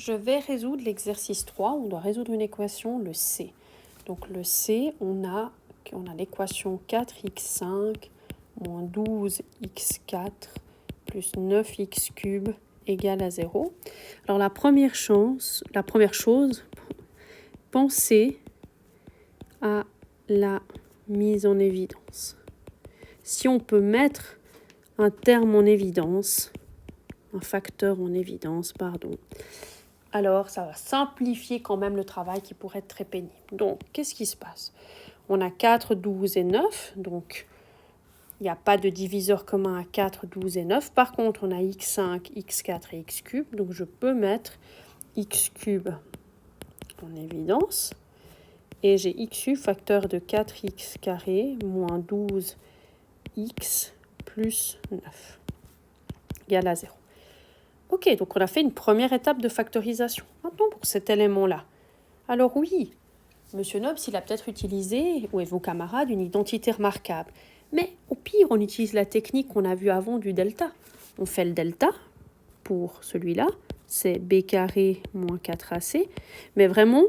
Je vais résoudre l'exercice 3. On doit résoudre une équation, le C. Donc le C, on a l'équation 4x5 moins 12x4 plus 9x cube égale à 0. Alors la première chose, pensez à la mise en évidence. Si on peut mettre un terme en évidence, un facteur en évidence, pardon, alors ça va simplifier quand même le travail qui pourrait être très pénible. Donc, qu'est-ce qui se passe? On a 4, 12 et 9, donc il n'y a pas de diviseur commun à 4, 12 et 9. Par contre, on a x5, x4 et x cube, donc je peux mettre x cube en évidence. Et j'ai x cube facteur de 4x carré moins 12x plus 9 égale à 0. Ok, donc on a fait une première étape de factorisation. Maintenant, pour cet élément-là. Alors oui, Monsieur Nobs, il a peut-être utilisé, ou vos camarades, une identité remarquable. Mais au pire, on utilise la technique qu'on a vue avant du delta. On fait le delta pour celui-là, c'est b carré moins 4ac, mais vraiment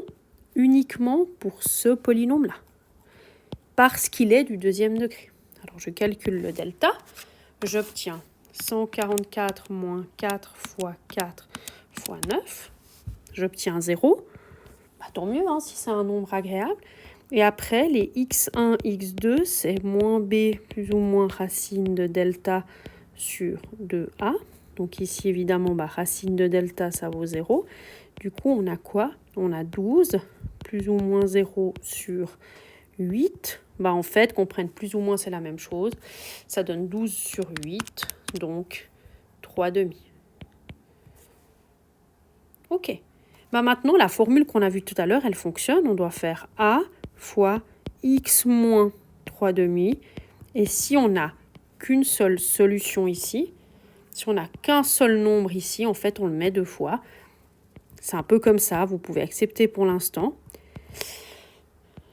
uniquement pour ce polynôme-là, parce qu'il est du deuxième degré. Alors je calcule le delta, j'obtiens 144 moins 4 fois 4 fois 9. J'obtiens 0. Bah, tant mieux si c'est un nombre agréable. Et après, les x1, x2, c'est moins b plus ou moins racine de delta sur 2a. Donc ici, évidemment, racine de delta, ça vaut 0. Du coup, on a quoi? On a 12 plus ou moins 0 sur 8. En fait, qu'on prenne plus ou moins, c'est la même chose. Ça donne 12 sur 8. Donc 3 demi. Ok. Maintenant, la formule qu'on a vue tout à l'heure, elle fonctionne. On doit faire A fois x moins 3 demi. Et si on n'a qu'une seule solution ici, si on n'a qu'un seul nombre ici, en fait, on le met 2 fois. C'est un peu comme ça. Vous pouvez accepter pour l'instant.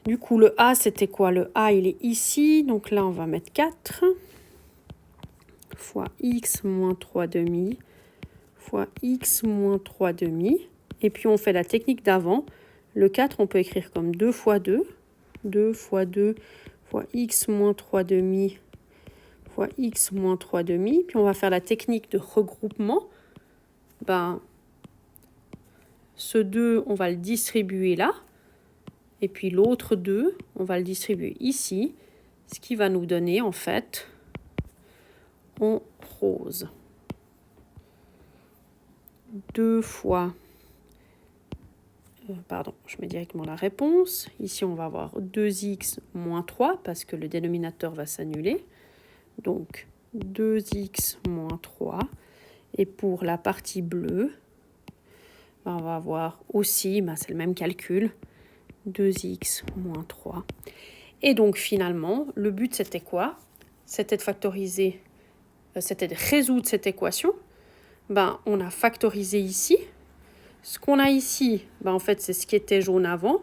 Du coup, le A, c'était quoi? Le A, il est ici. Donc là, on va mettre 4 fois x moins 3 demi fois x moins 3 demi. Et puis, on fait la technique d'avant. Le 4, on peut écrire comme 2 fois 2. 2 fois 2 fois x moins 3 demi fois x moins 3 demi. Puis, on va faire la technique de regroupement. Ce 2, on va le distribuer là. Et puis, l'autre 2, on va le distribuer ici. Ce qui va nous donner, en fait, en rose. 2 fois... je mets directement la réponse. Ici, on va avoir 2x moins 3 parce que le dénominateur va s'annuler. Donc, 2x moins 3. Et pour la partie bleue, on va avoir aussi, c'est le même calcul, 2x moins 3. Et donc, finalement, le but, c'était quoi? C'était de factoriser, c'était de résoudre cette équation. On a factorisé ici. Ce qu'on a ici, en fait, c'est ce qui était jaune avant.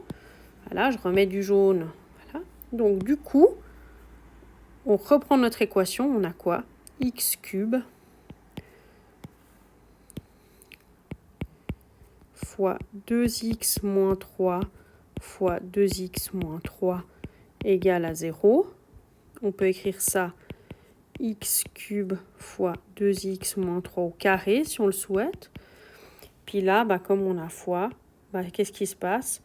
Voilà, je remets du jaune. Voilà. Donc, du coup, on reprend notre équation. On a quoi? X cube fois 2x moins 3 fois 2x moins 3 égale à 0. On peut écrire ça x cube fois 2x moins 3 au carré, si on le souhaite. Puis là, comme on a fois, qu'est-ce qui se passe?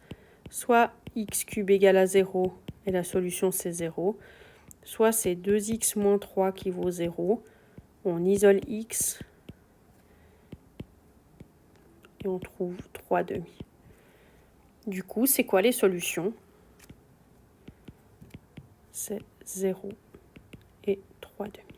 Soit x cube égale à 0 et la solution c'est 0, soit c'est 2x moins 3 qui vaut 0. On isole x et on trouve 3 demi. Du coup, c'est quoi les solutions? C'est 0 et 3 demi.